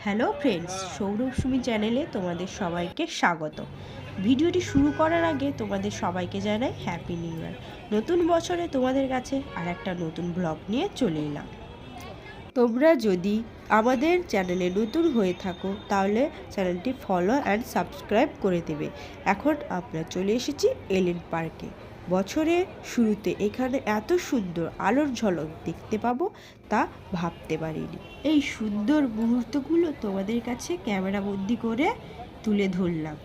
Hello friends, Sourav Sumi চ্যানেলে তোমাদের সবাইকে স্বাগত। ভিডিওটি শুরু করার আগে তোমাদের সবাইকে জানাই হ্যাপি নিউ ইয়ার। নতুন বছরে তোমাদের কাছে আর একটা নতুন ব্লগ নিয়ে চলে এলাম। তোমরা যদি আমাদের চ্যানেলে নতুন হয়ে থাকো তাহলে চ্যানেলটি ফলো অ্যান্ড সাবস্ক্রাইব করে দেবে। এখন আমরা চলে এসেছি এলেন পার্কে। বছরের শুরুতে এখানে এত সুন্দর আলোর ঝলক দেখতে পাবো তা ভাবতে পারিনি। এই সুন্দর মুহূর্তগুলো তোমাদের কাছে ক্যামেরাবন্দি করে তুলে ধরলাম।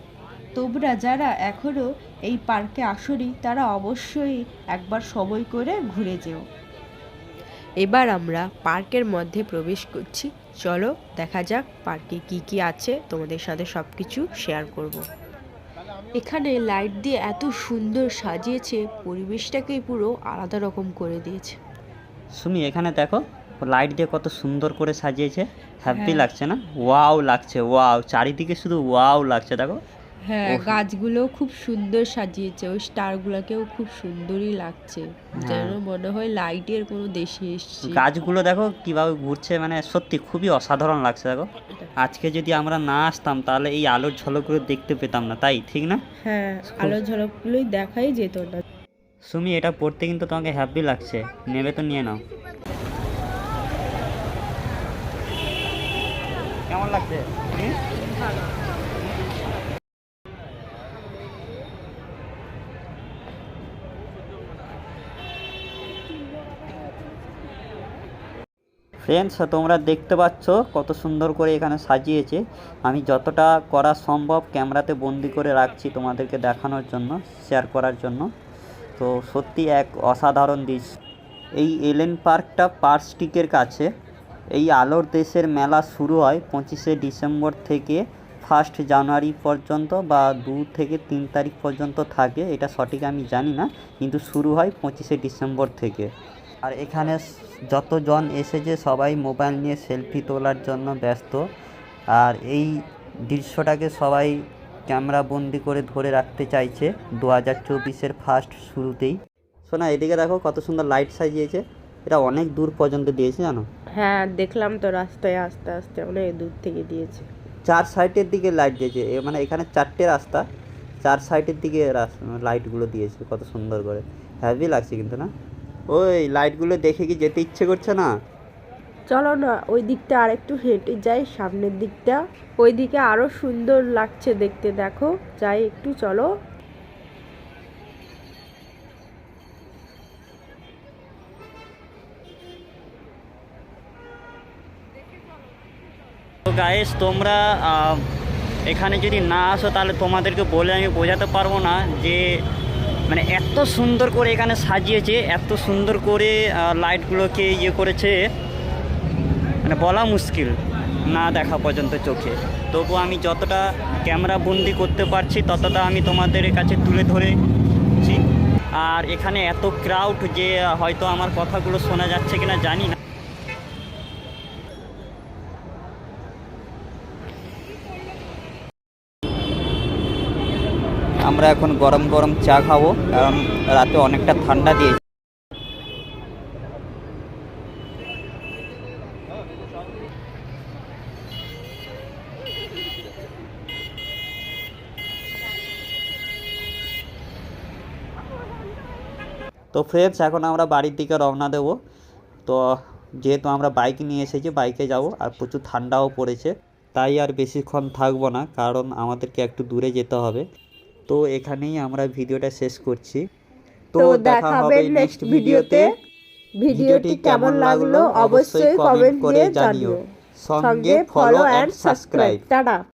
তোমরা যারা এখনও এই পার্কে আসোনি তারা অবশ্যই একবার সময় করে ঘুরে যেও। এবার আমরা পার্কের মধ্যে প্রবেশ করছি। চলো দেখা যাক পার্কে কি কি আছে, তোমাদের সাথে সব কিছু শেয়ার করব। এখানে লাইট দিয়ে এত সুন্দর সাজিয়েছে, পরিবেশটাকেই পুরো আলাদা রকম করে দিয়েছে। সুমি এখানে দেখো লাইট দিয়ে কত সুন্দর করে সাজিয়েছে, হ্যাপি লাগছে না? ওয়াও লাগছে, ওয়াও, চারিদিকে শুধু ওয়াও লাগছে। দেখো হ্যাঁ, গাছগুলো খুব সুন্দর সাজিয়েছে, ওই স্টারগুলোকেও খুব সুন্দরই লাগছে, যেন মনে হয় লাইটের কোনো দেশে এসেছি। গাছগুলো দেখো কিভাবে ঘুরছে, মানে সত্যি খুবই অসাধারণ লাগছে। দেখো আজকে যদি আমরা না আসতাম তাহলে এই আলোর ঝলকগুলো দেখতে পেতাম না, তাই ঠিক না? হ্যাঁ, আলোর ঝলকগুলোই দেখাই যেত না। সুমি এটা পড়তে কিন্তু তোমাকে হ্যাপি লাগছে, নেবে তো নিয়ে নাও। কেমন লাগছে? ফ্রেন্ডস, তোমরা দেখতে পাচ্ছ কত সুন্দর করে এখানে সাজিয়েছে। আমি যতটা করা সম্ভব ক্যামেরাতে বন্দি করে রাখছি তোমাদেরকে দেখানোর জন্য, শেয়ার করার জন্য। তো সত্যি এক অসাধারণ দৃশ্য। এই এলেন পার্কটা পার্ক স্ট্রিটের কাছে। এই আলোর দেশের মেলা শুরু হয় 25শে ডিসেম্বর থেকে 1 জানুয়ারি পর্যন্ত, বা 2 থেকে 3 তারিখ পর্যন্ত থাকে, এটা সঠিক আমি জানি না, কিন্তু শুরু হয় 25শে ডিসেম্বর থেকে। আর এখানে যতজন এসেছে সবাই মোবাইল নিয়ে সেলফি তোলার জন্য ব্যস্ত। আর এই দৃশ্যটাকে সবাই ক্যামেরা বন্দি করে ধরে রাখতে চাইছে 2024-এর ফার্স্ট শুরুতেই। শোনা, এদিকে দেখো কত সুন্দর লাইট সাজিয়েছে, এটা অনেক দূর পর্যন্ত দিয়েছে জানো? হ্যাঁ, দেখলাম তো, রাস্তায় আস্তে আস্তে অনেক দূর থেকে দিয়েছে। 4 সাইডের দিকে লাইট দিয়েছে, মানে এখানে 4টে রাস্তা, 4 সাইডের দিকে লাইটগুলো দিয়েছে কত সুন্দর করে, হ্যাভি লাগছে কিন্তু না? ওই লাইটগুলো দেখে কি যেতে ইচ্ছে করছে না? চলো না ওই দিকটা আরেকটু হেঁটে যাই, সামনের দিকটা, ওই দিকে আরো সুন্দর লাগছে দেখতে। দেখো, যাই একটু, চলো। তো গাইস, তোমরা এখানে যদি না আসো তাহলে তোমাদেরকে বলে আমি বোঝাতে পারবো না যে মানে এত সুন্দর করে এখানে সাজিয়েছে, এত সুন্দর করে লাইটগুলোকে ইয়ে করেছে, মানে বলা মুশকিল না দেখা পর্যন্ত চোখে। তবু আমি যতটা ক্যামেরা বন্দি করতে পারছি ততটা আমি তোমাদের কাছে তুলে ধরেছি। আর এখানে এত ক্রাউড যে হয়তো আমার কথাগুলো শোনা যাচ্ছে কিনা জানি না। আমরা এখন গরম গরম চা খাবো, কারণ রাতে অনেকটা ঠান্ডা দিয়েছে। তো ফ্রেন্ডস, এখন আমরা বাড়ির দিকে রওনা দেব। তো যেহেতু আমরা বাইক নিয়ে এসেছি, বাইকে যাব, আর প্রচুর ঠান্ডাও পড়েছে, তাই আর বেশিক্ষণ থাকবো না, কারণ আমাদেরকে একটু দূরে যেতে হবে। তো এখানেই আমরা ভিডিওটা শেষ করছি। তো দেখা হবে নেক্সট ভিডিওতে। ভিডিওটি কেমন লাগলো অবশ্যই কমেন্ট করে জানিও, সঙ্গে ফলো অ্যান্ড সাবস্ক্রাইব। টাটা।